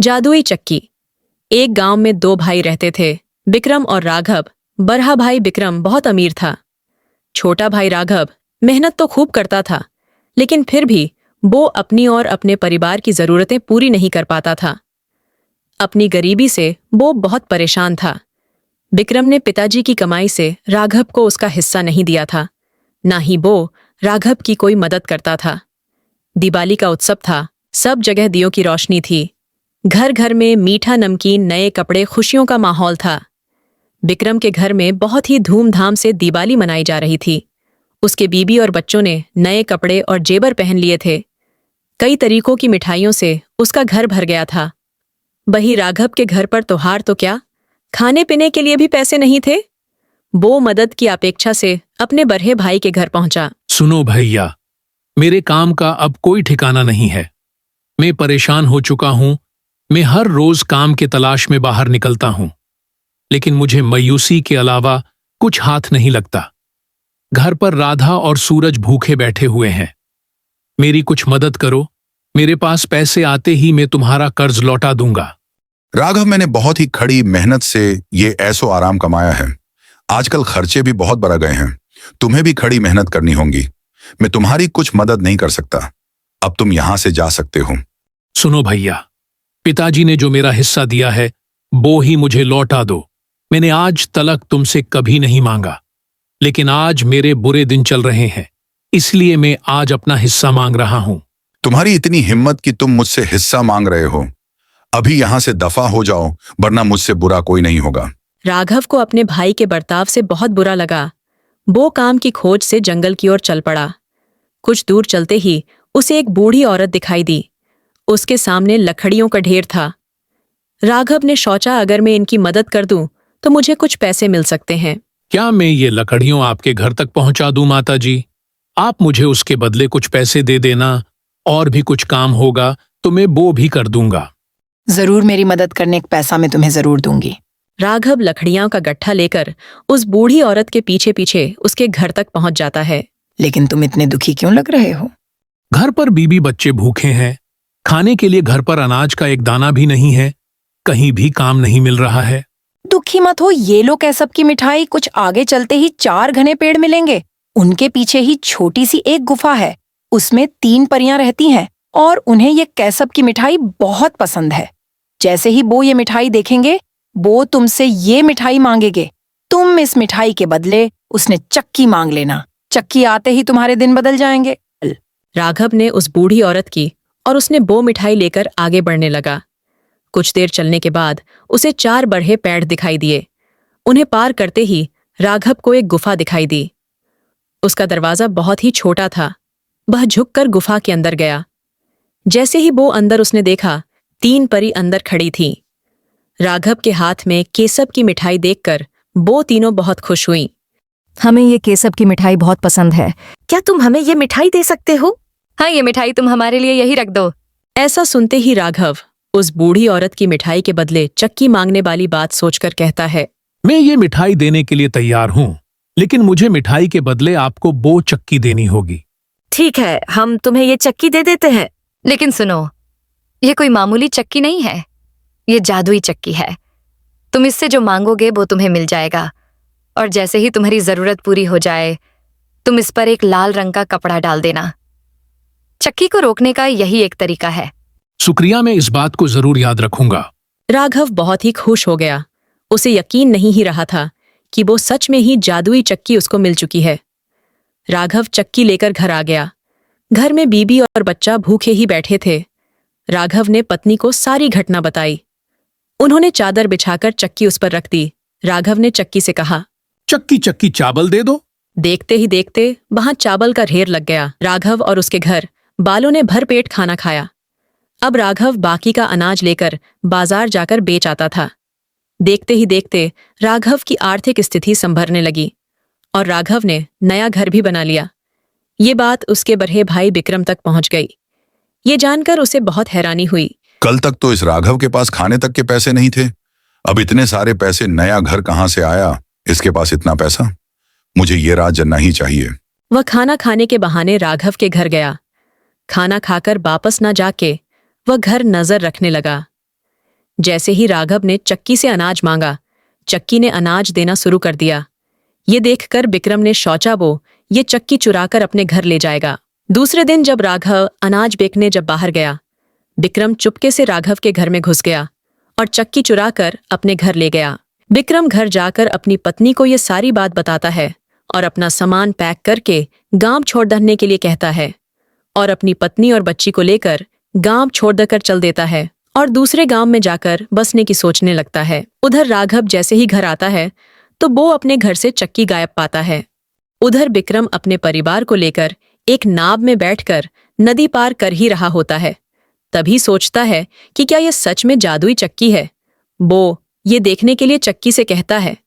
जादुई चक्की। एक गांव में दो भाई रहते थे, विक्रम और राघव। बड़ा भाई विक्रम बहुत अमीर था। छोटा भाई राघव मेहनत तो खूब करता था, लेकिन फिर भी वो अपनी और अपने परिवार की जरूरतें पूरी नहीं कर पाता था। अपनी गरीबी से वो बहुत परेशान था। विक्रम ने पिताजी की कमाई से राघव को उसका हिस्सा नहीं दिया था, ना ही वो राघव की कोई मदद करता था। दिवाली का उत्सव था, सब जगह दियों की रोशनी थी। घर घर में मीठा नमकीन, नए कपड़े, खुशियों का माहौल था। विक्रम के घर में बहुत ही धूमधाम से दिवाली मनाई जा रही थी। उसके बीबी और बच्चों ने नए कपड़े और जेवर पहन लिए थे। कई तरीकों की मिठाइयों से उसका घर भर गया था। वही राघव के घर पर त्योहार तो क्या, खाने पीने के लिए भी पैसे नहीं थे। वो मदद की अपेक्षा से अपने बड़े भाई के घर पहुंचा। सुनो भैया, मेरे काम का अब कोई ठिकाना नहीं है। मैं परेशान हो चुका हूं। मैं हर रोज काम के तलाश में बाहर निकलता हूं, लेकिन मुझे मायूसी के अलावा कुछ हाथ नहीं लगता। घर पर राधा और सूरज भूखे बैठे हुए हैं। मेरी कुछ मदद करो। मेरे पास पैसे आते ही मैं तुम्हारा कर्ज लौटा दूंगा। राघव, मैंने बहुत ही कड़ी मेहनत से ये ऐसो आराम कमाया है। आजकल खर्चे भी बहुत बढ़ गए हैं। तुम्हें भी कड़ी मेहनत करनी होगी। मैं तुम्हारी कुछ मदद नहीं कर सकता। अब तुम यहां से जा सकते हो। सुनो भैया, पिताजी ने जो मेरा हिस्सा दिया है वो ही मुझे लौटा दो। मैंने आज तक तुमसे कभी नहीं मांगा, लेकिन आज मेरे बुरे दिन चल रहे हैं, इसलिए मैं आज अपना हिस्सा मांग रहा हूं। तुम्हारी इतनी हिम्मत कि तुम मुझसे हिस्सा मांग रहे हो। अभी यहां से दफा हो जाओ, वरना मुझसे बुरा कोई नहीं होगा। राघव को अपने भाई के बर्ताव से बहुत बुरा लगा। वो काम की खोज से जंगल की ओर चल पड़ा। कुछ दूर चलते ही उसे एक बूढ़ी औरत दिखाई दी। उसके सामने लकड़ियों का ढेर था। राघव ने सोचा, अगर मैं इनकी मदद कर दूं तो मुझे कुछ पैसे मिल सकते हैं। क्या मैं ये लकड़ियों आपके घर तक पहुंचा दूं माता जी? आप मुझे उसके बदले कुछ पैसे दे देना। और भी कुछ काम होगा तो मैं वो भी कर दूंगा। जरूर, मेरी मदद करने का पैसा मैं तुम्हें जरूर दूंगी। राघव लकड़ियां का गट्ठा लेकर उस बूढ़ी औरत के पीछे पीछे उसके घर तक पहुंच जाता है। लेकिन तुम इतने दुखी क्यों लग रहे हो? घर पर बीबी बच्चे भूखे हैं। खाने के लिए घर पर अनाज का एक दाना भी नहीं है। कहीं भी काम नहीं मिल रहा है। दुखी मत हो, ये लो कैसब की मिठाई। कुछ आगे चलते ही 4 घने पेड़ मिलेंगे। उनके पीछे ही छोटी सी एक गुफा है। उसमें 3 परियां रहती हैं और उन्हें ये कैसब की मिठाई बहुत पसंद है। जैसे ही वो ये मिठाई देखेंगे, वो तुमसे ये मिठाई मांगेंगे। तुम इस मिठाई के बदले उसने चक्की मांग लेना। चक्की आते ही तुम्हारे दिन बदल जाएंगे। राघव ने उस बूढ़ी औरत की और उसने वो मिठाई लेकर आगे बढ़ने लगा। कुछ देर चलने के बाद उसे 4 बड़े पेड़ दिखाई दिए। उन्हें पार करते ही राघव को एक गुफा दिखाई दी। उसका दरवाजा बहुत ही छोटा था। वह झुककर गुफा के अंदर गया। जैसे ही वो अंदर उसने देखा, 3 परी अंदर खड़ी थीं। राघव के हाथ में केसब की मिठाई देखकर वो तीनों बहुत खुश हुईं। हमें ये केसब की मिठाई बहुत पसंद है। क्या तुम हमें ये मिठाई दे सकते हो? हाँ, ये मिठाई तुम हमारे लिए यही रख दो। ऐसा सुनते ही राघव उस बूढ़ी औरत की मिठाई के बदले चक्की मांगने वाली बात सोचकर कहता है, मैं ये मिठाई देने के लिए तैयार हूं, लेकिन मुझे मिठाई के बदले आपको वो चक्की देनी होगी। ठीक है, हम तुम्हें ये चक्की दे देते हैं। लेकिन सुनो, ये कोई मामूली चक्की नहीं है। ये जादुई चक्की है। तुम इससे जो मांगोगे वो तुम्हें मिल जाएगा। और जैसे ही तुम्हारी जरूरत पूरी हो जाए, तुम इस पर एक लाल रंग का कपड़ा डाल देना। चक्की को रोकने का यही एक तरीका है। शुक्रिया, मैं इस बात को जरूर याद रखूंगा। राघव बहुत ही खुश हो गया। उसे यकीन नहीं ही रहा था कि वो सच में ही जादुई चक्की उसको मिल चुकी है। राघव चक्की लेकर घर आ गया। घर में बीबी और बच्चा भूखे ही बैठे थे। राघव ने पत्नी को सारी घटना बताई। उन्होंने चादर बिछाकर चक्की उस पर रख दी। राघव ने चक्की से कहा, चक्की चक्की चावल दे दो। देखते ही देखते वहां चावल का ढेर लग गया। राघव और उसके घर बालों ने भरपेट खाना खाया। अब राघव बाकी का अनाज लेकर बाजार जाकर बेच आता था। देखते ही देखते राघव की आर्थिक स्थिति संभरने लगी और राघव ने नया घर भी बना लिया। ये बात उसके बड़े भाई विक्रम तक पहुंच गई। ये जानकर उसे बहुत हैरानी हुई। कल तक तो इस राघव के पास खाने तक के पैसे नहीं थे। अब इतने सारे पैसे, नया घर कहां से आया इसके पास इतना पैसा? मुझे ये रात जानना ही चाहिए। वह खाना खाने के बहाने राघव के घर गया। खाना खाकर वापस न जाके वह घर नजर रखने लगा। जैसे ही राघव ने चक्की से अनाज मांगा, चक्की ने अनाज देना शुरू कर दिया। ये देखकर विक्रम ने सोचा वो ये चक्की चुराकर अपने घर ले जाएगा। दूसरे दिन जब राघव अनाज बेचने जब बाहर गया, विक्रम चुपके से राघव के घर में घुस गया और चक्की चुराकर अपने घर ले गया। विक्रम घर जाकर अपनी पत्नी को ये सारी बात बताता है और अपना सामान पैक करके गांव छोड़ देने के लिए कहता है और अपनी पत्नी और बच्ची को लेकर गांव छोड़ देकर चल देता है और दूसरे गांव में जाकर बसने की सोचने लगता है। उधर राघव जैसे ही घर आता है तो वो अपने घर से चक्की गायब पाता है। उधर विक्रम अपने परिवार को लेकर एक नाव में बैठकर नदी पार कर ही रहा होता है। तभी सोचता है कि क्या यह सच में जादुई चक्की है। वो ये देखने के लिए चक्की से कहता है,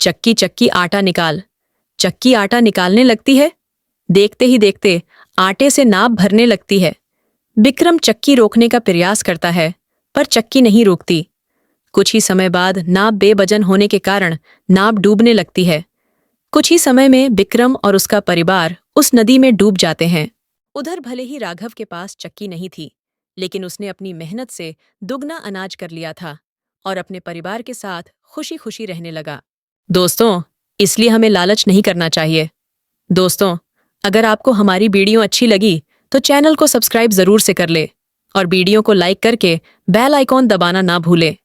चक्की चक्की आटा निकाल। चक्की आटा निकालने लगती है। देखते ही देखते आटे से नाव भरने लगती है। विक्रम चक्की रोकने का प्रयास करता है पर चक्की नहीं रुकती। कुछ ही समय बाद नाव बेवजन होने के कारण नाव डूबने लगती है। कुछ ही समय में विक्रम और उसका परिवार उस नदी में डूब जाते हैं। उधर भले ही राघव के पास चक्की नहीं थी, लेकिन उसने अपनी मेहनत से दुगना अनाज कर लिया था और अपने परिवार के साथ खुशी खुशी रहने लगा। दोस्तों, इसलिए हमें लालच नहीं करना चाहिए। दोस्तों, अगर आपको हमारी वीडियो अच्छी लगी तो चैनल को सब्सक्राइब जरूर से कर ले और वीडियो को लाइक करके बेल आइकॉन दबाना ना भूले।